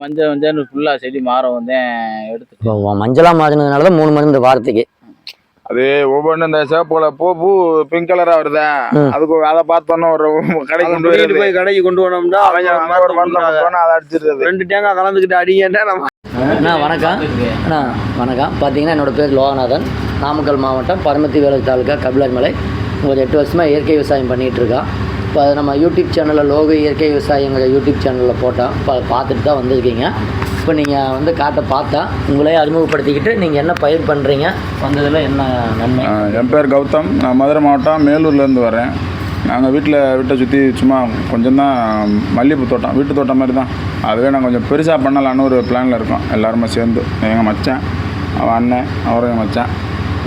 மஞ்சள் மஞ்சள்னு ஃபுல்லா செடி மாறம் தான் எடுத்துட்டு இப்போ மஞ்சளா மாறினதுனால தான் 3 மருந்து வாரத்துக்கு. அது ஒவ்வொன்றும் இந்த சிவப்புல பூ பிங்க் கலரா வருதா, அதுக்கு அதை பார்த்தோன்னா ஒரு கடைக்கு கொண்டு போய் கடைக்கு கொண்டு போனோம்னா அவங்க ஒரு மருந்து அதை அடிச்சிருது. 2 தேங்காய் கலந்துக்கிட்டு அடிங்கன்னா நம்ம. அண்ணா வணக்கம். அண்ணா வணக்கம். பார்த்தீங்கன்னா என்னோடய பேர் லோகநாதன். நாமக்கல் மாவட்டம் பரமத்தி வேலை தாலுக்கா கபிலர்மலை. ஒரு 8 வருஷமாக இயற்கை விவசாயம் பண்ணிகிட்ருக்கோம். இப்போ அதை நம்ம யூடியூப் சேனலில் லோக இயற்கை விவசாயங்கிற யூடியூப் சேனலில் போட்டோம். இப்போ பார்த்துட்டு தான் வந்திருக்கீங்க. இப்போ நீங்கள் வந்து காட்டை பார்த்தா உங்களே அறிமுகப்படுத்திக்கிட்டு நீங்கள் என்ன பயிர் பண்ணுறீங்க, வந்ததில் என்ன நன்மை? என் பேர் கௌதம். நான் மதுரை மாவட்டம் மேலூர்லேருந்து வரேன். நாங்கள் வீட்டை சுற்றி சும்மா கொஞ்சம் தான் மல்லிகைப்பூ தோட்டம், வீட்டு தோட்டம் மாதிரி தான். அதுவே நாங்கள் கொஞ்சம் பெருசாக பண்ணலான்னு ஒரு பிளானில் இருக்கோம். எல்லாருமே சேர்ந்து எங்கள் மச்சான், அவன் அண்ணன், அவரும் எங்கள் மச்சான்.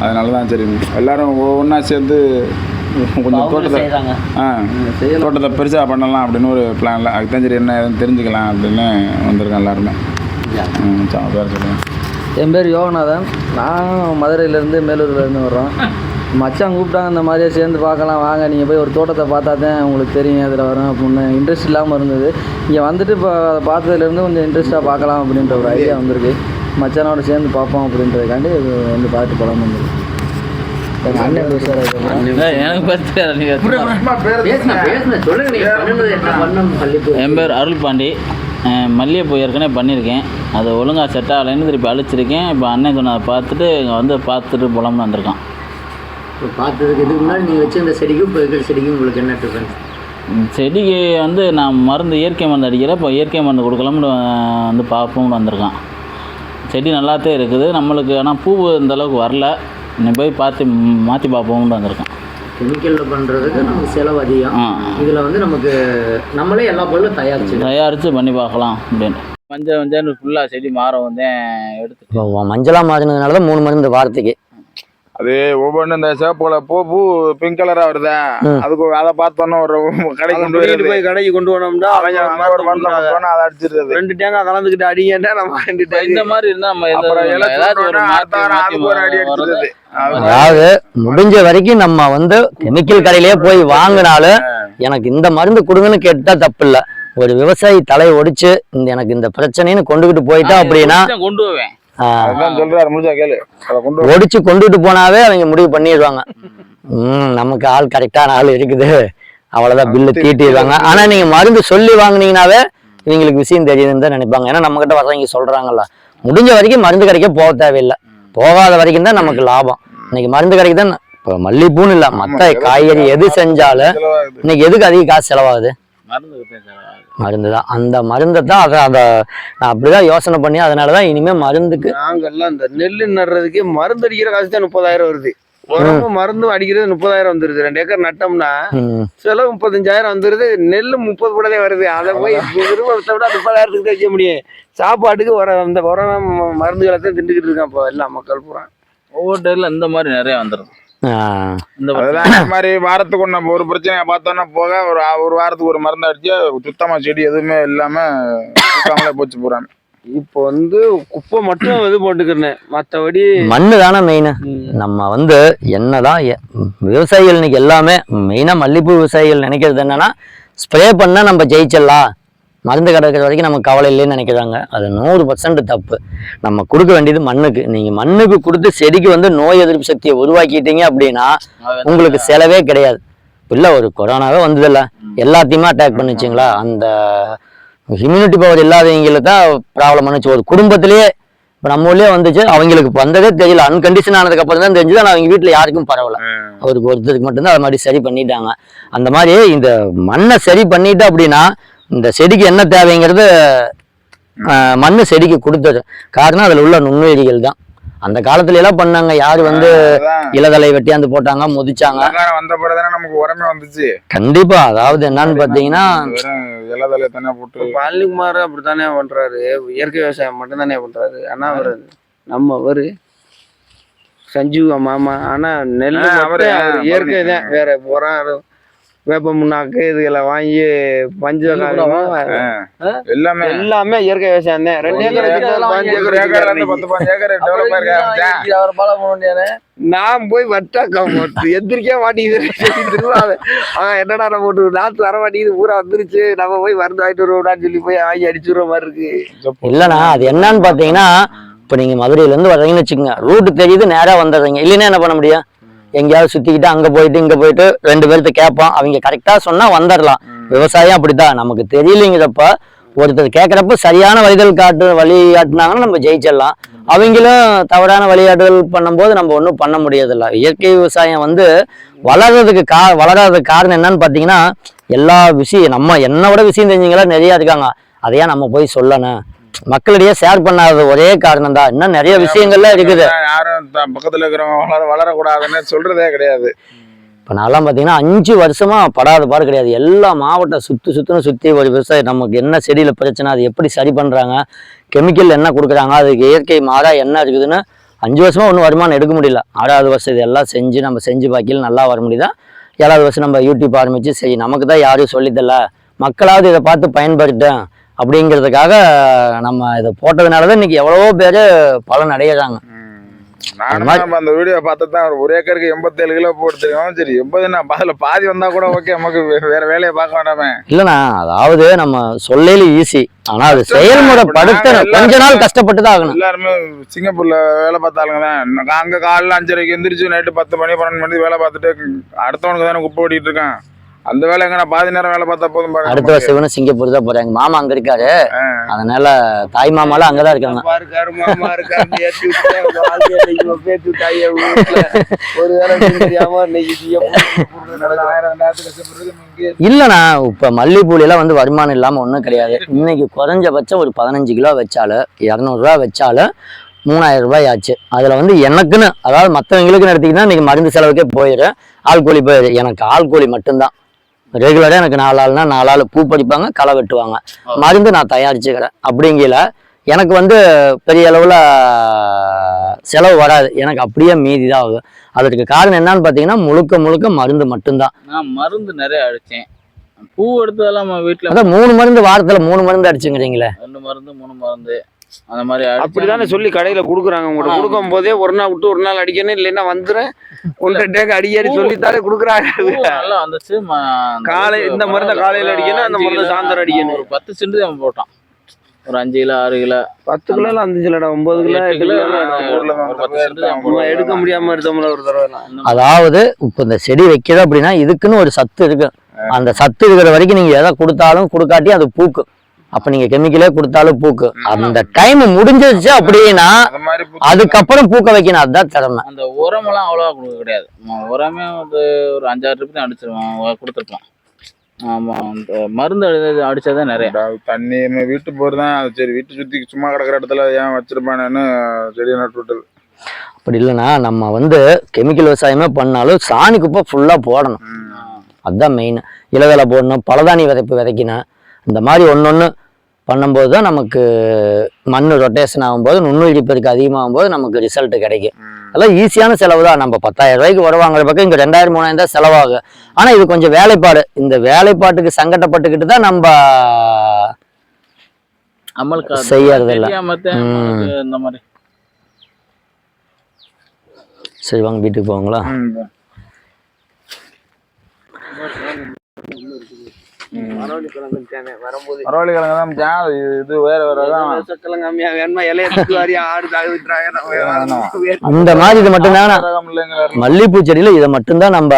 அதனால தான் சரி எல்லோரும் ஒவ்வொன்றா சேர்ந்து கொஞ்சம் தோட்டத்தை பெருசாக பண்ணலாம் அப்படின்னு ஒரு பிளானில். அதுக்கு தான் சரி என்ன எதுவும் தெரிஞ்சுக்கலாம் அப்படின்னு வந்திருக்கேன் எல்லாருமே. பேர் சொல்லுங்கள். என் பேர் யோகநாதன். நான் மதுரையிலேருந்து மேலூர்லேருந்து வர்றோம். மச்சான் கூப்பிட்டாங்க இந்த மாதிரியே சேர்ந்து பார்க்கலாம் வாங்க, நீங்கள் போய் ஒரு தோட்டத்தை பார்த்தா தான் உங்களுக்கு தெரியும் அதில் வரும் அப்படின்னு. இன்ட்ரெஸ்ட் இல்லாமல் இருந்தது. இங்கே வந்துட்டு இப்போ அதை பார்த்ததுலேருந்து கொஞ்சம் இன்ட்ரெஸ்ட்டாக பார்க்கலாம் அப்படின்ற ஒரு ஐடியா வந்திருக்கு. மச்சானோட சேர்ந்து பார்ப்போம் அப்படின்றதுக்காண்டி வந்து பார்த்து படம் வந்துருக்கு. எனக்கு என் பேர் அருள் பாண்டி. மல்லிகைப்பூ ஏற்கனவே பண்ணியிருக்கேன். அது ஒழுங்காக செட் ஆகலைன்னு திருப்பி அழிச்சிருக்கேன். இப்போ அண்ணன் சொன்னதை பார்த்துட்டு இங்கே வந்து பார்த்துட்டு போலாம்னு வந்திருக்கான். இப்போ பார்த்ததுக்கு இதுக்கு முன்னாடி நீங்கள் வச்சுருந்த செடிக்கும் இப்போ இருக்கிற செடிக்கும் உங்களுக்கு என்ன டிஃப்ரென்ஸ்? செடிக்கு வந்து நான் இயற்கை மருந்து அடிக்கிறேன். இப்போ இயற்கை மருந்து கொடுக்கலாம்னு வந்து பார்ப்போம்னு வந்திருக்கான். செடி நல்லாத்தே இருக்குது நம்மளுக்கு. ஆனால் பூ இந்தளவுக்கு வரல. இன்னும் போய் பார்த்து மாற்றி பார்ப்போம்னு வந்திருக்கேன். கெமிக்கலில் பண்ணுறதுக்கு நமக்கு செலவு அதிகம். இதில் வந்து நமக்கு நம்மளே எல்லா பொருளும் தயாரித்து பண்ணி பார்க்கலாம் அப்படின்னு. மஞ்சள் மஞ்சள்னு ஃபுல்லாக செடி மாறம் தான் எடுத்துட்டு இப்போ மஞ்சளாக மாறினதுனால தான் 3 மருந்து வாரத்துக்கு. அது ஒவ்வொன்றும் இந்த சிவப்புல பூ பிங்க் கலரா வருதா, அதுக்கு அதை பார்த்தோன்னா ஒரு கடைக்கு கொண்டு போனோம்னா அவங்க ஒரு மருந்து அதை அடிச்சிருது. 2 தேங்காய் கலந்துக்கிட்டு அடிங்கன்னா நம்ம இந்த மாதிரி இருந்தா அதாவது முடிஞ்ச வரைக்கும் நம்ம வந்து கெமிக்கல் கடையிலேயே போய் வாங்கினாலும் எனக்கு இந்த மருந்து கொடுங்கன்னு கேட்டா தப்பு இல்லை. ஒரு விவசாயி தலையை ஒடிச்சு எனக்கு இந்த பிரச்சனைன்னு கொண்டுகிட்டு போயிட்டா அப்படின்னா கொண்டு போவேன். ஒடிச்சு கொண்டுட்டு போனாவே அவங்க முடிவு பண்ணிடுவாங்க. நமக்கு ஆள் கரெக்டான ஆள் இருக்குது, அவ்வளவுதான் பில்லு தீட்டிடுவாங்க. ஆனா நீங்க மருந்து சொல்லி வாங்கினீங்கன்னாவே இவங்களுக்கு விஷயம் தெரியுதுன்னு தான் நினைப்பாங்க. ஏன்னா நம்ம கிட்ட வர்றவங்க சொல்றாங்கல்ல, முடிஞ்ச வரைக்கும் மருந்து கடைக்க போக தேவையில்லை. போகாத வரைக்கும் தான் நமக்கு லாபம். இன்னைக்கு மருந்து கடைக்கு தான் இப்போ மல்லிகைப்பூன்னு இல்லை, மற்ற காய்கறி எது செஞ்சாலும் இன்னைக்கு எதுக்கு அதிக காசு செலவாகுது? மருந்து தான். அந்த மருந்தை தான் அதை நான் அப்படிதான் யோசனை பண்ணி அதனாலதான் இனிமே மருந்துக்கு நாங்கெல்லாம் இந்த நெல்லு நடுறதுக்கு மருந்து அடிக்கிற காசு தான் 30,000 வருது. மருந்து அடிக்கிறது 30,000 வந்துருது. 2 ஏக்கர் நட்டோம்னா செலவு 35,000 வந்துருது. நெல்லு 30 கூடதே வருது. அதை போய் விரும்பத்தை விட 30,000த்துக்கு தான் வைக்க முடியும். சாப்பாட்டுக்கு அந்த மருந்துகளை தான் திண்டுக்கிட்டு இருக்கான் இப்போ எல்லா மக்கள் பூரா. ஒவ்வொரு டைம்ல இந்த மாதிரி நிறைய வந்துடும். இந்த மாதிரி வாரத்துக்கு ஒன்று ஒரு பிரச்சனையை பார்த்தோன்னா போக ஒரு வாரத்துக்கு ஒரு மருந்து அடிச்சு சுத்தமா செடி எதுவுமே இல்லாம போச்சு போறாங்க. இப்போ வந்து குப்பை மட்டும் இது போட்டுக்கிறேன், மற்றபடி மண்ணு தானே மெயினா. நம்ம வந்து என்னதான் விவசாயிகள் இன்னைக்கு எல்லாமே மெயினா மல்லிகைப்பூ விவசாயிகள் நினைக்கிறது என்னன்னா, ஸ்ப்ரே பண்ணா நம்ம ஜெயிச்சிடலாம், மருந்து கிடக்கிற வரைக்கும் நமக்கு கவலை இல்லைன்னு நினைக்கிறாங்க. அது 100% தப்பு. நம்ம கொடுக்க வேண்டியது மண்ணுக்கு. நீங்க மண்ணுக்கு கொடுத்து செடிக்கு வந்து நோய் எதிர்ப்பு சக்தியை உருவாக்கிட்டீங்க அப்படின்னா உங்களுக்கு செலவே கிடையாது. இல்லை ஒரு கொரோனாவே வந்ததில்ல, எல்லாத்தையுமே அட்டாக் பண்ணிச்சுங்களா. அந்த இம்யூனிட்டி பவர் இல்லாதவங்களுக்கு தான் ப்ராப்ளம் பண்ணுச்சு. ஒரு குடும்பத்திலேயே இப்போ நம்ம ஊர்லேயே வந்துச்சு, அவங்களுக்கு வந்ததே தெரியல. அன்கண்டிஷன் ஆனதுக்கு அப்புறம் தான் தெரிஞ்சுது. ஆனால் அவங்க வீட்டில் யாருக்கும் பரவல, அவருக்கு ஒருத்தருக்கு மட்டும்தான் அது மாதிரி சரி பண்ணிட்டாங்க. அந்த மாதிரி இந்த மண்ணை சரி பண்ணிட்டு அப்படின்னா இந்த செடிக்கு என்ன தேவைங்கிறது மண்ணு செடிக்கு கொடுத்தது. காரணம் அதில் உள்ள நுண்ணுயிரிகள் தான். அந்த காலத்துல எல்லாம் பண்ணாங்க. யாரு வந்து இலதலை வெட்டியாந்து போட்டாங்க, முதிச்சாங்க. வந்த பிறகு நமக்கு உரமே வந்துச்சு. கண்டிப்பா. அதாவது என்னன்னு பாத்தீங்கன்னா இலதலை தானே போட்டு பழனிக்குமார் அப்படித்தானே பண்றாரு, இயற்கை விவசாயம் மட்டும் தானே பண்றாரு. ஆனா அவரு சஞ்சீவ மாமா. ஆனா நெல் இயற்கை தான், வேற உரம் வேப்ப முன்னாக்கு இதுகளை வாங்கி எல்லாமே எல்லாமே இயற்கை விவசாயம் தான். 2 ஏக்கர் 5 ஏக்கர் ஏக்கர்ல 10-15 ஏக்கர் டெவலப் ஆயிருக்காங்க. நான் போய் வட்டாக்கா எந்திரிக்கவே மாட்டேங்குது. என்னடா நம்ம போட்டு நாத்து வர மாட்டேங்குது, பூரா வந்துருச்சு, நம்ம போய் மருந்து வாங்கிட்டு வருவோம்டான்னு சொல்லி போய் வாங்கி அடிச்சுடுற மாதிரி இருக்கு. இல்லைண்ணா அது என்னன்னு பார்த்தீங்கன்னா, இப்போ நீங்கள் மதுரையிலேருந்து வர்றீங்கன்னு வச்சுக்கோங்க, ரூட்டு தெரியுது நேராக வந்துடுறீங்க. இல்லைன்னா என்ன பண்ண முடியும்? எங்கேயாவது சுற்றிக்கிட்டு அங்கே போயிட்டு இங்கே போயிட்டு 2 பேர்த்த கேட்போம், அவங்க கரெக்டாக சொன்னால் வந்துடலாம். விவசாயம் அப்படித்தான், நமக்கு தெரியலைங்கிறப்ப ஒருத்தர் கேட்குறப்ப சரியான வழிகாட்டுனாங்கன்னா நம்ம ஜெயிச்சிடலாம். அவங்களும் தவறான வழிகாட்டுதல் பண்ணும்போது நம்ம ஒன்றும் பண்ண முடியாதுல்ல. இயற்கை விவசாயம் வந்து வளராததுக்கு காரணம் என்னன்னு பார்த்தீங்கன்னா, எல்லா விஷயம் நம்ம என்னோட விஷயம் தெரிஞ்சவங்களா நிறையா இருக்காங்க, அதையா நம்ம போய் சொல்லணும், மக்களிடையே ஷேர் பண்ணாத ஒரே காரணம் தான். இன்னும் நிறைய விஷயங்கள்லாம் இருக்குது. யாரும் பக்கத்துல இருக்கிறவங்க வளரக்கூடாதுன்னு சொல்றதே கிடையாது. இப்போ நான்லாம் பார்த்தீங்கன்னா 5 வருஷமா படாத பாடு கிடையாது. எல்லா மாவட்டம் சுற்றி ஒரு விவசாயம் நமக்கு என்ன செடியில் பிரச்சனை, அது எப்படி சரி பண்ணுறாங்க, கெமிக்கல் என்ன கொடுக்குறாங்க, அதுக்கு இயற்கை மாறா என்ன இருக்குதுன்னு 5 வருஷமா ஒன்றும் வருமானம் எடுக்க முடியல. 6வது வருஷம் இதெல்லாம் நம்ம செஞ்சு பாக்கியில் நல்லா வர முடியுதா. 7வது வருஷம் நம்ம யூடியூப் ஆரம்பித்து சரி நமக்கு தான் யாரும் சொல்லித்தரல, மக்களாவது இதை பார்த்து பயன்படுத்தேன் அப்படிங்கிறதுக்காக நம்ம இதை போட்டதுனால தான் இன்னைக்கு எவ்வளவோ பேர் பலன் அடையிறாங்க. நானும் அந்த வீடியோ பார்த்து தான் ஒரு ஏக்கருக்கு 87 கிலோ போட்டுருக்கோம். சரி 80 அதில் பாதி வந்தா கூட ஓகே, நமக்கு வேற வேலையை பார்க்க வேண்டாமே. இல்லைண்ணா அதாவது நம்ம சொல்லையில ஈஸி, ஆனா அது செயல்முறைப்படுத்த கொஞ்ச நாள் கஷ்டப்பட்டு தான் ஆகணும். எல்லாருமே சிங்கப்பூர்ல வேலை பார்த்தாலுங்க தான். அங்க காலைல 5:30 எந்திரிச்சு நைட்டு 10 மணி 12 மணி வேலை பார்த்துட்டு அடுத்தவனுக்கு தானே குப்பை ஓட்டிட்டு இருக்கான். அந்த வேலை எங்க நான் பாதி நேரம் வேலை பார்த்தா போதும் பாருங்க. அடுத்த வருஷம் சிங்கப்பூர் தான் போறாங்க. மாமா அங்க இருக்காரு, அதனால தாய் மாமாலாம் அங்கதான் இருக்காங்க. இல்லண்ணா இப்ப மல்லிகைப்பூல எல்லாம் வந்து வருமானம் இல்லாம ஒண்ணும் கிடையாது. இன்னைக்கு குறைஞ்சபட்சம் ஒரு 15 கிலோ வச்சாலும் 200 ரூபா வச்சாலும் 3000 ரூபாய் ஆச்சு. அதுல வந்து எனக்குன்னு, அதாவது மற்றவங்களுக்குன்னு எடுத்தீங்கன்னா இன்னைக்கு மருந்து செலவுக்கே போயிடும், ஆள் கூலி போயிடும். எனக்கு ஆள் கூலி மட்டும்தான். ரெகுலராக எனக்கு 4 ஆள்னா 4 ஆள் பூ பறிப்பாங்க, களை வெட்டுவாங்க, மருந்து நான் தயாரிச்சுக்கிறேன். அப்படிங்கல எனக்கு வந்து பெரிய அளவில் செலவு வராது, எனக்கு அப்படியே மீதி தான் ஆகும். அதற்கு காரணம் என்னன்னு பார்த்தீங்கன்னா முழுக்க மருந்து மட்டும்தான். நான் மருந்து நிறைய அடித்தேன், பூ எடுத்ததெல்லாம் வீட்டில் அதான் 3 மருந்து வாரத்தில் 3 மருந்து அடிச்சுங்கிறீங்களே. 2 மருந்து 3 மருந்து அந்த மாதிரி அப்படிதானே சொல்லி கடையில கொடுக்குறாங்க. உங்கள்கிட்ட கொடுக்கும் போதே ஒரு நாள் விட்டு ஒரு நாள் அடிக்கணும், இல்லைன்னா வந்துடும் 1 டேக்கு அடிக்கடி சொல்லித்தாலே கொடுக்குறாங்க. நல்லா வந்துச்சு. காலை இந்த மருந்தை காலையில அடிக்கணும், அந்த மருந்து சாயந்தரம் அடிக்கணும். ஒரு 10 சென்ட் அவன் போட்டான், ஒரு 5 kilo 6 kilo 10 kilo 5 கிலோடா 9 kilo 8 kilo எடுக்க முடியாம எடுத்தோம்ல ஒரு தடவை. அதாவது இப்போ இந்த செடி வைக்கிறது அப்படின்னா இதுக்குன்னு ஒரு சத்து இருக்கு. அந்த சத்து இருக்கிற வரைக்கும் நீங்க எதை கொடுத்தாலும் கொடுக்காட்டி அது பூக்கும். அப்ப நீங்க கெமிக்கலே கொடுத்தாலும் பூக்கு. அந்த டைம் முடிஞ்சிருச்சு அப்படின்னா அதுக்கப்புறம் பூக்க வைக்கணும், அதுதான் திறமை. அந்த உரமெல்லாம் அவ்வளோவா கொடுக்க கிடையாது. உரமே வந்து ஒரு 5-6 ட்ரிப் தான் அடிச்சிருவான், கொடுத்துருப்பான். ஆமா, அந்த மருந்து அடிச்சாதான் நிறைய தண்ணி வீட்டு போறதுதான். சரி வீட்டு சுத்தி சும்மா கிடக்கிற இடத்துல ஏன் வச்சிருப்பானு செடியை நட்டு விட்டது. அப்படி இல்லைன்னா நம்ம வந்து கெமிக்கல் விவசாயமே பண்ணாலும் சாணி குப்பை ஃபுல்லா போடணும், அதுதான் மெயின். இலதலை போடணும், பலதானி விதைக்கணும். இந்த மாதிரி ஒன்னொன்னு பண்ணும்போது தான் நமக்கு மண் ரொட்டேஷன் ஆகும்போது நுண்ணுயிரி பெருக்கு அதிகமாகும் போது நமக்கு ரிசல்ட் கிடைக்கும். அதெல்லாம் ஈஸியான செலவு தான். நம்ம 10,000 ரூபாய்க்கு வருவாங்கிற பக்கம் இங்கே 2000-3000 தான் செலவாகும். ஆனால் இது கொஞ்சம் வேலைப்பாடு. இந்த வேலைப்பாட்டுக்கு சங்கடப்பட்டுக்கிட்டு தான் நம்ம செய்யறது இல்லை. இந்த மாதிரி சரி வாங்க வீட்டுக்கு போவாங்களா. அந்த மாதிரி இது மட்டும்தான் மல்லிகைப்பூ செடியில இதை மட்டும்தான் நம்ம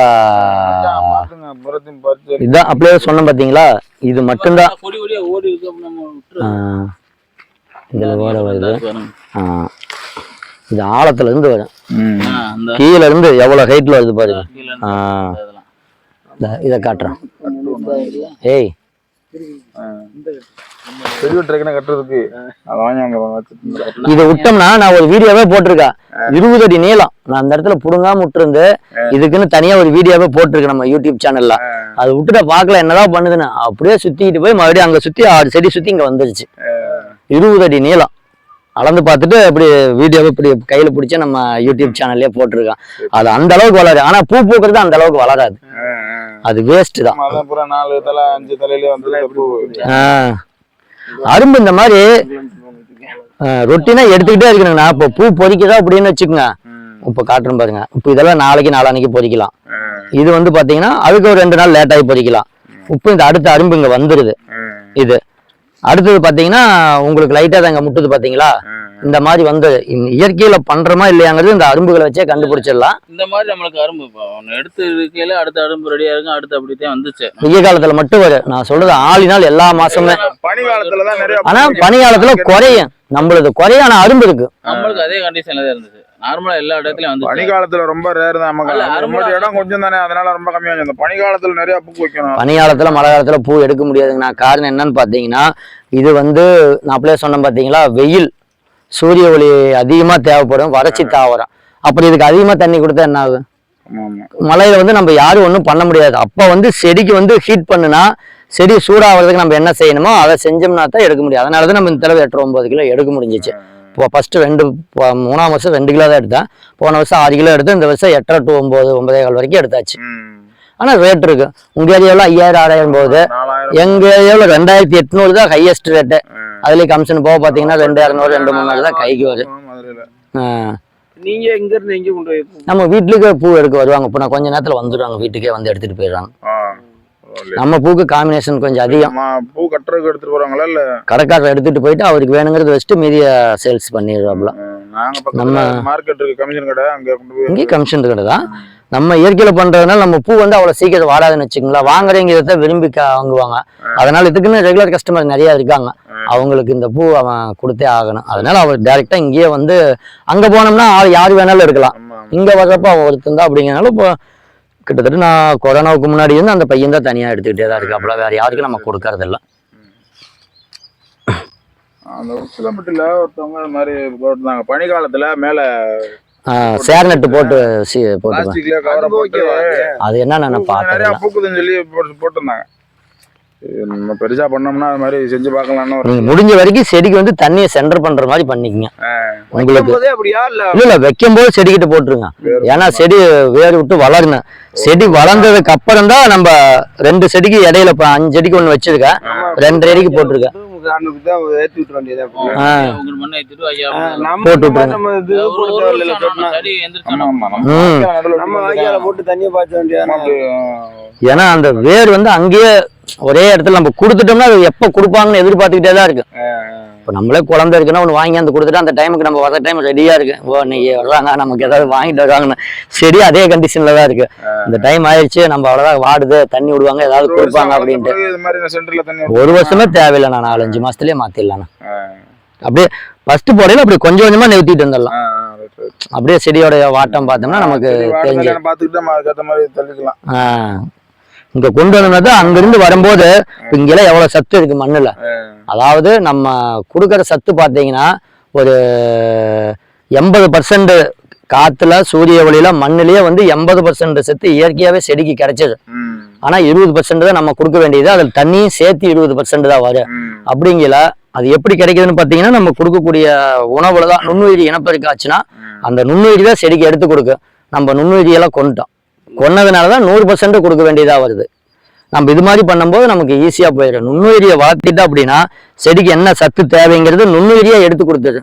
இதுதான் அப்படியே சொன்னோம் பாத்தீங்களா. இது மட்டும்தான் இதுல ஓட வருது. இது ஆழத்துல இருந்து வரும், கீழே இருந்து எவ்வளவு ஹைட்ல வருது பாருங்க. இதை காட்டுறேன். ஏய் இதை விட்டோம்னா நான் ஒரு வீடியோவே போட்டிருக்கேன், 20 அடி நீளம். நான் அந்த இடத்துல புடுங்காம விட்டுருந்து இதுக்குன்னு தனியா ஒரு வீடியோவே போட்டிருக்கேன் நம்ம யூடியூப் சேனல்ல. அது விட்டுட்ட பாக்கல என்னதான் பண்ணுதுன்னு அப்படியே சுத்திட்டு போய் மறுபடியும் அங்க சுத்தி 6 செடி சுத்தி இங்க வந்துருச்சு. 20 அடி நீளம் அளந்து பார்த்துட்டு அப்படி வீடியோவை இப்படி கையில பிடிச்சா நம்ம யூடியூப் சேனல்லே போட்டிருக்கான். அது அந்த அளவுக்கு வளருது, ஆனா பூ பூக்கிறது அந்த அளவுக்கு வளராது. அது வேஸ்ட் தான். அதான் பூரா 4 தலை 5 தலையிலே வந்து பூ. அரும்பு இந்த மாதிரி ரொட்டீனா எடுத்துக்கிட்டே இருக்கணுங்கண்ணா. இப்போ பூ பொறிக்கிறதா அப்படின்னு வச்சுக்கோங்க, இப்போ காட்டுறேன் பாருங்க. இப்போ இதெல்லாம் நாளைக்கு நாளான்னைக்கு பொறிக்கலாம். இது வந்து பாத்தீங்கன்னா அதுக்கு ஒரு 2 நாள் லேட்டாகி பொறிக்கலாம். இப்போ இந்த அடுத்த அரும்பு இங்க வந்துருது. இது அடுத்தது பாத்தீங்கன்னா உங்களுக்கு லைட்டா தான் இங்க முட்டுது பாத்தீங்களா. இந்த மாதிரி வந்து இயற்கையில பண்றோமா இல்லையாங்கிறது இந்த அரும்புகளை வச்சே கண்டுபிடிச்சிடலாம். இந்த மாதிரி நம்மளுக்கு அரும்பு இப்போ ஒன்று எடுத்து இருக்கையில அடுத்த அரும்பு ரெடியா இருக்கும். அடுத்து அப்படித்தான் வந்துச்சு. வெய்ய காலத்துல மட்டும் வரும். நான் சொல்றது ஆளினால் எல்லா மாசமே. பனி காலத்துலதான் நிறைய. ஆனா பனி காலத்துல குறையும் நம்மளுக்கு, குறைய. ஆனா அரும்பு இருக்கு. நம்மளுக்கு அதே கண்டிஷன்ல தான் இருந்துச்சு. நார்மலா எல்லா இடத்துலயும் வந்து பனி காலத்துல ரொம்ப ரேர் தான். நமக்கு இடம் கொஞ்சம் தானே, அதனால ரொம்ப கம்மியா. இந்த பனி காலத்துல நிறைய பூ வைக்கணும். பனி காலத்துல மழை காலத்துல பூ எடுக்க முடியாதுங்கண்ணா. காரணம் என்னன்னு பாத்தீங்கன்னா, இது வந்து நான் அப்படியே சொன்னேன் பாத்தீங்களா, வெயில் சூரிய ஒளி அதிகமா தேவைப்படும், வறட்சி தாவரம். அப்புறம் இதுக்கு அதிகமா தண்ணி கொடுத்தா என்ன ஆகும்? மழையில வந்து நம்ம யாரும் ஒன்றும் பண்ண முடியாது. அப்ப வந்து செடிக்கு வந்து ஹீட் பண்ணுனா செடி சூடாகிறதுக்கு நம்ம என்ன செய்யணுமோ அதை செஞ்சோம்னா தான் எடுக்க முடியும். அதனாலதான் நம்ம இந்த தடவை 8-9 கிலோ எடுக்க முடிஞ்சிச்சு. இப்போ ஃபர்ஸ்ட் 3ஆம் வருஷம் 2 கிலோ தான் எடுத்தேன். போன வருஷம் 6 கிலோ எடுத்து இந்த வருஷம் 8 to 9, 9.25 வரைக்கும் எடுத்தாச்சு. ஆனா ரேட் இருக்கு. உங்க ஏரியாவில் 5000-6000 போகுது. எங்க ஏரியாவில் 2800 தான் ஹையஸ்ட் ரேட்டு. அதுலயும் கமிஷன் போக பாத்தீங்கன்னா 2200, 2300 தான் கைக்கு வரும். நீங்க எங்க இருந்து எங்க கொண்டு போய் நம்ம வீட்டுக்கு பூ எடுக்க வருவாங்க. இப்போ நான் கொஞ்ச நேரத்துல வந்துடுவாங்க, வீட்டுக்கே வந்து எடுத்துட்டு போயிடுறாங்க. நம்ம பூக்கு காம்பினேஷன் கொஞ்சம் அதிகம். பூ கட்டுறதுக்கு எடுத்துட்டு போறாங்களா இல்ல கடைக்காரர் எடுத்துட்டு போயிட்டு அவருக்கு வேணுங்கிறது வச்சுட்டு மீதிய சேல்ஸ் பண்ணிடுவாப்ல. நம்ம மார்க்கெட் இருக்கு, கமிஷன் கடை, அங்க கொண்டு போய் இங்கே கமிஷன் கடை தான். நம்ம இயற்கையில பண்றதுனால நம்ம பூ வந்து அவ்வளவு சீக்கிரம் வாடாதுன்னு வச்சுக்கோங்களேன். வாங்குறவங்க விரும்பி வாங்குவாங்க. அதனால இதுக்குன்னு ரெகுலர் கஸ்டமர் நிறைய இருக்காங்க. அவங்களுக்கு இந்த பூ அவன் கொடுத்தே ஆகணும். அதனால அவர் டைரக்டா இங்கேயே வந்து, அங்க போனோம்னா யாரு வேணாலும் எடுக்கலாம். இங்க வர்றப்ப அவன் ஒருத்தன் தான் அப்படிங்கிறனால இப்போ கிட்டத்தட்ட நான் கொரோனாவுக்கு முன்னாடி இருந்து அந்த பையன் தான் தனியா எடுத்துக்கிட்டே தான் இருக்கு. அப்பல வேற யாருக்கும் நம்ம கொடுக்கறது இல்லை. அந்த சிலம்பட்டில ஒருத்தவங்க இந்த மாதிரி போட்டுருந்தாங்க பனி காலத்துல மேல சேர் நட்டு போட்டு போட்டு அது என்ன நான் நிறைய பூக்குதுன்னு சொல்லி போட்டிருந்தாங்க. நம்ம பெருசா பண்ணோம்னா அது மாதிரி செஞ்சு பார்க்கலாம்னு நீங்க முடிஞ்ச வரைக்கும் செடிக்கு வந்து தண்ணியை சென்டர் பண்ற மாதிரி பண்ணிக்கங்க. உங்களுக்கு இல்ல வைக்கும் போது செடிக்கிட்ட போட்டுருங்க. ஏன்னா செடி வேர் விட்டு வளரணும். செடி வளர்ந்ததுக்கு அப்புறம் தான் நம்ம 2 செடிக்கு இடையில 5 செடிக்கு ஒண்ணு வச்சிருக்கேன், 2.5 அடிக்கு போட்டிருக்கேன். ஏன்னா அந்த வேர் வந்து அங்கேயே ஒரே இடத்துல நம்ம கொடுத்துட்டோம்னா அது எப்ப கொடுப்பாங்கன்னு எதிர்பார்த்துக்கிட்டே தான் இருக்கு. இப்போ நம்மளே குழந்தை இருக்குன்னா ஒன்று வாங்கி அந்த கொடுத்துட்டு அந்த டைமுக்கு நம்ம வர டைம் ரெடியா இருக்கு. ஓ நீங்க வர்றாங்க நமக்கு ஏதாவது வாங்கிட்டு வருவாங்கன்னு சரி அதே கண்டிஷன்ல தான் இருக்கு. இந்த டைம் ஆயிடுச்சு நம்ம அவ்வளவுதான் வாடுது, தண்ணி விடுவாங்க, ஏதாவது கொடுப்பாங்க அப்படின்ட்டு. 1 வருஷமே தேவையில்லை. நான் 4-5 மாசத்துலயே மாத்திடலாம். அப்படியே ஃபர்ஸ்ட் போடையில அப்படி கொஞ்சம் கொஞ்சமா நிறுத்திட்டு வந்துடலாம். அப்படியே செடியோட வாட்டம் பார்த்தோம்னா நமக்கு தெரிஞ்சு இங்க கொண்டு வந்தோம்னா அங்கிருந்து வரும்போது இங்கெல்லாம் எவ்வளவு சத்து இருக்கு மண்ணுல. அதாவது நம்ம கொடுக்குற சத்து பார்த்தீங்கன்னா ஒரு 80% காத்துல சூரிய ஒளியில மண்ணிலேயே வந்து 80% சத்து இயற்கையாவே செடிக்கு கிடைச்சது. ஆனா 20% தான் நம்ம கொடுக்க வேண்டியது. அதில் தண்ணியும் சேர்த்து 20% தான் வரும். அப்படிங்கல அது எப்படி கிடைக்குதுன்னு பார்த்தீங்கன்னா நம்ம கொடுக்கக்கூடிய உணவுல தான் நுண்ணுயிரி இனப்பெருக்கம் ஆச்சுன்னா அந்த நுண்ணுயிரி தான் செடிக்கு எடுத்து கொடுக்கும். நம்ம நுண்ணுயிரியெல்லாம் கொன்னதுனாலதான் 100% கொடுக்க வேண்டியதா வருது. நம்ம இது மாதிரி பண்ணும்போது நமக்கு ஈஸியா போயிடும். நுண்ணுயிரியை வளர்த்திட்டோம் அப்படின்னா செடிக்கு என்ன சத்து தேவைங்கிறது நுண்ணுயிரியா எடுத்து கொடுத்தது.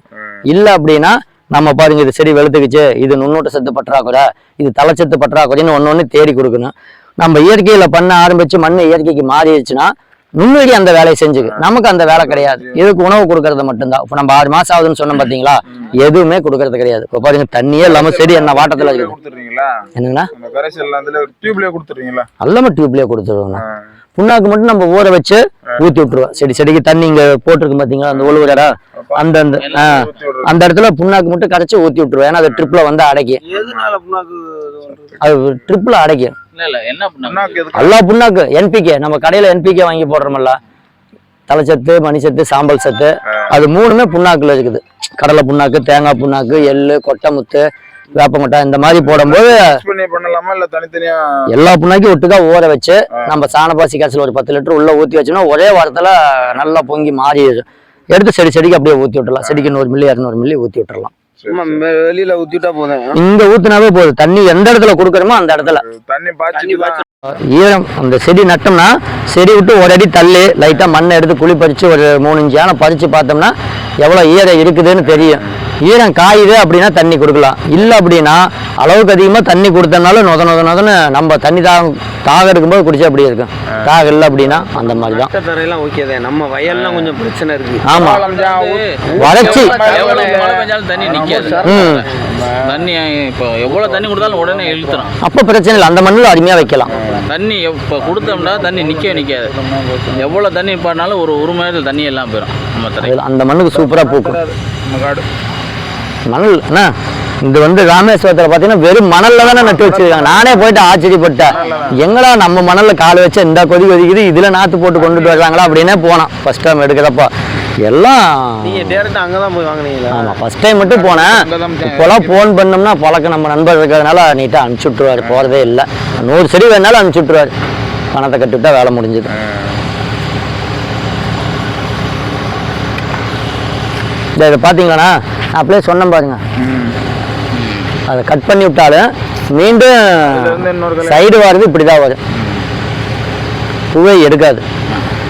இல்லை அப்படின்னா நம்ம பாருங்க இது செடி வெளுத்துக்குச்சு, இது நுண்ணூட்ட சத்து பற்றாக்குறை, இது தலைச்சத்து பற்றாக்குறைன்னு ஒன்னொன்னு தேடி கொடுக்கணும். நம்ம இயற்கையில பண்ண ஆரம்பிச்சு மண் இயற்கைக்கு மாறிடுச்சுன்னா நுண்ணுயிரி அந்த வேலையை செஞ்சுக்கு, நமக்கு அந்த வேலை கிடையாது. இதுக்கு உணவு கொடுக்கறது மட்டும்தான். இப்போ நம்ம 6 மாசம் ஆகுதுன்னு சொன்னோம் பாத்தீங்களா, எதுவுமே கொடுக்கறது கிடையாது. இப்போ பாருங்க தண்ணியே இல்லாம செடி என்ன வாட்டத்துல இருக்கு. என்னங்கண்ணா எல்லாமே டியூப்லயே கொடுத்துருவோங்க. புண்ணாக்கு மட்டும் நம்ம ஊற வச்சு ஊத்தி விட்டுருவோம். செடிக்கு தண்ணி இங்க போட்டிருக்கு பாத்தீங்களா அந்த ஒழுகுற அந்த இடத்துல புண்ணாக்கு மட்டும் கரைச்சி ஊத்தி விட்டுருவோம். ஏன்னா அது ட்ரிப்ல வந்து அடைக்கும். அது ட்ரிப்ல அடைக்கும். எல்லா புண்ணாக்கு NPK நம்ம கடையில NPK வாங்கி போடுறோம்ல, தலைச்சத்து, மணிச்சத்து, சாம்பல் சத்து, அது 3மே புண்ணாக்குல இருக்குது. கடலை புண்ணாக்கு, தேங்காய் புண்ணாக்கு, எள்ளு, கொட்டைமுத்து, வேப்பமட்டை இந்த மாதிரி போடும்போது எல்லா புண்ணாக்கையும் ஒட்டுக்கா ஊற வச்சு நம்ம சாணப்பாசி காய்ச்சல் ஒரு 10 லிட்டர் உள்ள ஊத்தி வச்சோம்னா ஒரே வாரத்துல நல்லா பொங்கி மாறிடுது. எடுத்து செடிக்கு அப்படியே ஊத்தி விட்டுறலாம். செடிக்கு 100 மில்லி 200 மில்லி ஊத்தி விட்டுறலாம். வெளியில ஊத்திட்டா போதும். இங்க ஊத்துனாவே போதும். தண்ணி எந்த இடத்துல கொடுக்கறோமோ அந்த இடத்துல தண்ணி ஈரம் அந்த செடி நட்டோம்னா செடி விட்டு ஒரு அடி தள்ளி லைட்டாக மண்ணை எடுத்து குழி பறித்து ஒரு 3 இன்ச்சு யானை பறித்து பார்த்தோம்னா எவ்வளோ ஈரம் இருக்குதுன்னு தெரியும். ஈரம் காயுது அப்படின்னா தண்ணி கொடுக்கலாம். இல்லை அப்படின்னா அளவுக்கு அதிகமாக தண்ணி கொடுத்தனாலும் நொதன்னு நம்ம தண்ணி தாக இருக்கும்போது குடிச்சா அப்படி இருக்கும். தாக இல்லை அப்படின்னா அந்த மாதிரி தான். தரையெல்லாம் ஓகே தான், நம்ம வயல்லாம் கொஞ்சம் பிரச்சனை இருக்கு. ஆமாம், வறட்சி. மழை பெஞ்சாலும் தண்ணி நிற்காது. தண்ணி இப்போ எவ்வளோ தண்ணி கொடுத்தாலும் உடனே இழுத்துரும். அப்போ பிரச்சனை இல்லை, அந்த மண்ணில் அருமையாக வைக்கலாம். தண்ணி இப்போ கொடுத்தோம்னா தண்ணி நிற்காது. எவ்வளோ தண்ணி பாடினாலும் ஒரு மணி நேரத்தில் தண்ணி எல்லாம் போயிடும் நம்ம தரையில். அந்த மண்ணுக்கு சூப்பராக பூக்கும். நம்ம காடு மணல் அண்ணா இது வந்து ராமேஸ்வரத்தில் பார்த்தீங்கன்னா வெறும் மணலில் தானே நட்டு வச்சிருக்காங்க. நானே போயிட்டு ஆச்சரியப்பட்டேன், எங்களா நம்ம மணலில் கால் வச்சு இந்த கொதிக்குது இதில் நாற்று போட்டு கொண்டுட்டு வர்றாங்களா அப்படின்னே போனேன் ஃபர்ஸ்ட் டைம் எடுக்கிறப்ப. எல்லாம் நீங்க டேரக்டா அங்கதான் போய் வாங்குனீங்களா? ஆமாம், ஃபர்ஸ்ட் டைம் மட்டும் போனேன். இப்போலாம் ஃபோன் பண்ணோம்னா பழக்கம் நம்ம நண்பர் இருக்கிறதுனால நீட்டாக அனுப்பிச்சி விட்ருவார். போகிறதே இல்லை, 100 செடி வேணாலும் அனுப்பிச்சி விட்ருவார். பணத்தை கட்டிவிட்டா வேலை முடிஞ்சுது. இதை பார்த்தீங்களாண்ணா, நான் அப்படியே சொன்னேன் பாருங்க, அதை கட் பண்ணி விட்டாலும் மீண்டும் சைடு வர்றது இப்படி தான் வரும், பூவே எடுக்காது.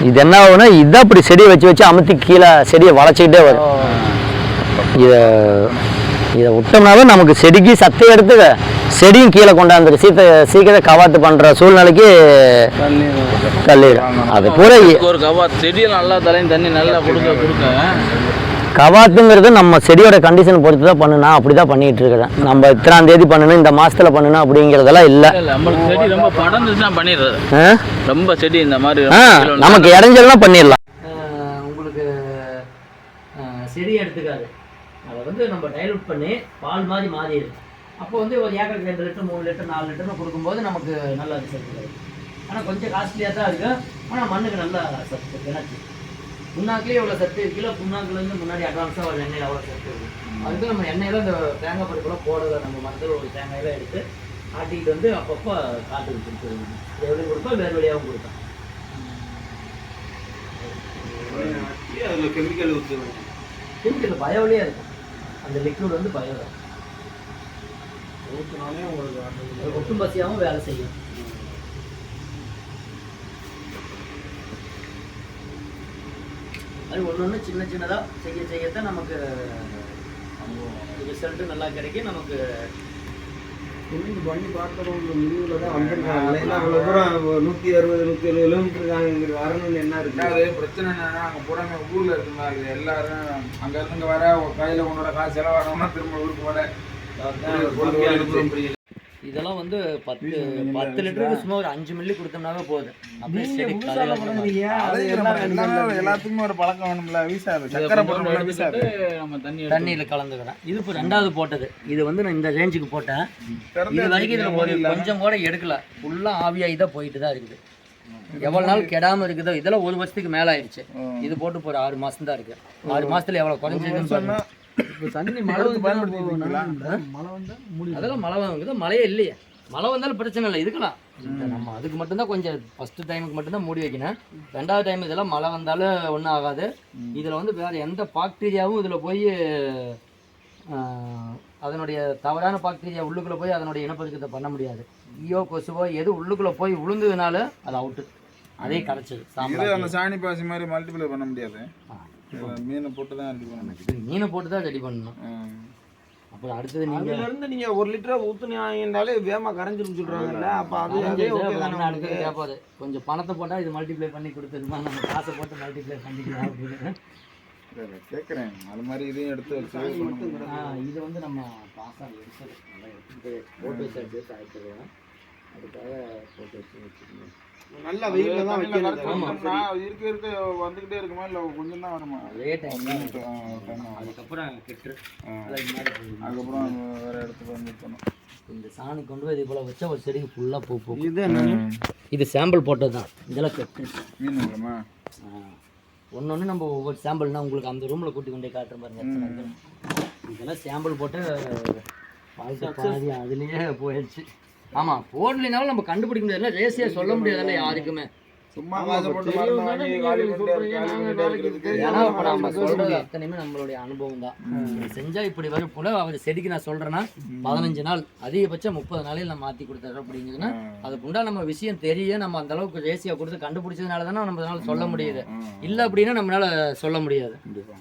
இது என்ன ஆகும்னா இதான் இப்படி செடியை வச்சு அமுத்தி கீழே செடியை வளைச்சிக்கிட்டே வரும். இதை விட்டோம்னாவே நமக்கு செடிக்கு சத்தை எடுத்து செடியும் கீழே கொண்டாந்துரு சீக்கிரம் கவாத்து பண்ணுற சூழ்நிலைக்கு தள்ளிடும். அது பூரா ஒரு கவாத்து செடியில் நல்லா தலையும் தண்ணி நல்லா கொடுக்க கவாத்துங்கிறது நம்ம செடியோட கண்டிஷன் பொறுத்து தான் பண்ணணும். அப்படி தான் பண்ணிட்டு இருக்கிறேன். நம்ம இத்தனாம் தேதி பண்ணணும், இந்த மாசத்துல பண்ணணும் அப்படிங்கிறதெல்லாம் இல்லை. நம்மளுக்கு செடி ரொம்ப படர்ந்துச்சுன்னா பண்ணிடுறது. ரொம்ப செடி இந்த மாதிரி நமக்கு இடைஞ்சல்லாம் பண்ணிடலாம். உங்களுக்கு செடி எடுத்துக்காது, அதை வந்து நம்ம டைலூட் பண்ணி பால் மாதிரி மாறிடுது. அப்போ வந்து ஒரு ஏக்கருக்கு 2 லிட்டர் 3 லிட்டர் 4 லிட்டர்னு கொடுக்கும்போது நமக்கு நல்லா ரிசல்ட் கிடைக்கும். ஆனால் கொஞ்சம் காஸ்ட்லியாக தான் இருக்குது, ஆனால் மண்ணுக்கு நல்லா சத்து கிணச்சி. புண்ணாக்குலேயே எவ்வளோ சத்து இருக்குல்ல, புண்ணாக்குலேருந்து முன்னாடி அட்வான்ஸாக ஒரு எண்ணெயில் எவ்வளோ சத்து இருக்குது. அதுக்கு நம்ம எண்ணெயில் இந்த தேங்காய் பருப்புலாம் போடுறத நம்ம மரத்தில் ஒரு தேங்காயெல்லாம் எடுத்து ஆட்டிக்கிட்டு வந்து அப்பப்போ காட்டுக்கு கொடுத்துருவோம். எவ்வளோ கொடுப்போம், வேறு வழியாகவும் கொடுப்போம். அதில் கெமிக்கல் ஊற்றுவோம். கெமிக்கல் பயோவிலேயே இருக்கும். அந்த லிக்விட் வந்து பயோ தான். ஊற்றினாலே உங்களுக்கு ஒட்டும் பசியாகவும் வேலை செய்யும். அது ஒன்று சின்ன சின்னதாக செய்யத்தான் நமக்கு ரிசல்ட்டு நல்லா கிடைக்கும். நமக்கு பண்ணி பார்க்குறோம், முடிவில் தான் வந்துருக்காங்க. அவ்வளோ தூரம் 160 170 கிலோமீட்டர் நாங்கள் இங்கே வரணும்னு என்ன இருக்குது? அது பிரச்சனை என்னன்னா, அங்கே போகிறாங்க ஊரில் இருக்குங்க, எல்லாரும் அங்கேருந்து இங்கே வர கையில் உன்னோட காசு செலவாகணும்னா திரும்ப ஊருக்கு வர இதெல்லாம் வந்து 10 லிட்டருக்கு சும்மா ஒரு 5 மில்லி கொடுத்தோம்னாவே போதும். அப்படியே செடி எல்லாத்துக்குமே ஒரு பழக்கம் வேணும்ல. வீசா சக்கரை போட்டு வீசா நம்ம தண்ணியில் கலந்துக்கிறேன். இது இப்போ 2வது போட்டது. இது வந்து நான் இந்த ரேஞ்சுக்கு போட்டேன். இது வரைக்கும் இதில் கொஞ்சம் கூட எடுக்கல, ஃபுல்லாக ஆவியாகி தான் போயிட்டு தான் இருக்குது. எவ்வளோ நாள் கெடாமல் இருக்குதோ, இதெல்லாம் 1 வருஷத்துக்கு மேலே ஆயிடுச்சு. இது போட்டு போகிற 6 மாதம் தான் இருக்குது. 6 மாதத்தில் எவ்வளோ குறைஞ்சிதுன்னு சொன்னால் தண்ணி மழை அதெல்லாம் மழை வாங்குது. மழையே இல்லையே, மழை வந்தாலும் பிரச்சனை இல்லை, இதுக்கலாம். நம்ம அதுக்கு மட்டும்தான் கொஞ்சம் ஃபஸ்ட்டு டைமுக்கு மட்டும்தான் மூடி வைக்கணும். 2வது டைம் இதெல்லாம் மழை வந்தாலும் ஒன்றும் ஆகாது. இதில் வந்து வேறு எந்த பாக்டீரியாவும் இதில் போய் அதனுடைய தவறான பாக்டீரியா உள்ளுக்குள்ளே போய் அதனுடைய இனப்பெருக்கத்தை பண்ண முடியாது. ஈயோ கொசுவோ எது உள்ளுக்குள்ளே போய் விழுந்ததுனால அது அவுட்டு, அதே கரைச்சது. அந்த சாணி பாசி மாதிரி மல்டிப்ளை பண்ண முடியாது. மீனை போட்டு தான் ரெடி பண்ணணும். மீனை போட்டு தான் ரெடி பண்ணணும். அப்புறம் அடுத்தது நீங்கள் 1 லிட்டர் ஊற்றுனாலே வேகமாக கரைஞ்சிரும் சொல்கிறாங்கல்ல. அப்போ அது கேட்பாது, கொஞ்சம் பணத்தை போட்டால் இது மல்டிப்ளை பண்ணி கொடுத்துருமா, நம்ம காசை போட்டு மல்டிப்ளை பண்ணிக்கலாம் அப்படின்னு கேட்குறேன். அது மாதிரி இதையும் எடுத்து வச்சு இது வந்து நம்ம பாசாக எடுத்தது நல்லா எடுத்துக்கிட்டு போட்டு வச்சு அட்ஜஸ்ட் ஆகிடுவோம். அதுக்காக போட்டு வச்சுக்கணும். நல்ல வெயிலில் தான் வைக்கணும். இருக்க இருக்க வந்துக்கிட்டே இருக்குமா இல்லை கொஞ்சம் தான் வருமா? அதே டைம் அதுக்கப்புறம் கெட்டு அதுக்கப்புறம் வேறு இடத்துக்கு வந்துட்டோம். இந்த சாணி கொண்டு போய் இதே போல் வச்சா ஒரு செடிக்கு ஃபுல்லாக பூ பூ. இது சாம்பிள் போட்டது தான். இதெல்லாம் கெட்டு மீன் இல்லைம்மா. ஒன்று நம்ம ஒவ்வொரு சாம்பிள்னா உங்களுக்கு அந்த ரூமில் கூட்டி கொண்டே காட்டுற பாருங்க. இதெல்லாம் சாம்பிள் போட்டு வாழ்க்கை பாதி அதுலேயே போயிடுச்சு. ஆமாம், போடலினாலும் நம்ம கண்டுபிடிக்க முடியாதுல்ல, ரேசியாக சொல்ல முடியாதுல்ல யாருக்குமே. சும்மா காசை போட்டு மருந்து வாங்கி காலி பண்ணிட்டே இருக்கிறதுக்கு ஏன்னா இப்போ நம்ம சொல்றது அத்தனையுமே நம்மளுடைய அனுபவம் தான். இப்படி செஞ்சா இப்படி வரும் போல அவர் செடிக்கு நான் சொல்றேன்னா 15 நாள் அதிகபட்சம் 30 நாளையில் நம்ம மாற்றி கொடுத்தாரு அப்படிங்குதுன்னா அதுக்குண்டா நம்ம விஷயம் தெரிய நம்ம அந்த அளவுக்கு ரேசியா கொடுத்து கண்டுபிடிச்சதுனால தானே நம்மளால சொல்ல முடியுது. இல்லை அப்படின்னா நம்மளால சொல்ல முடியாது. கண்டிப்பாக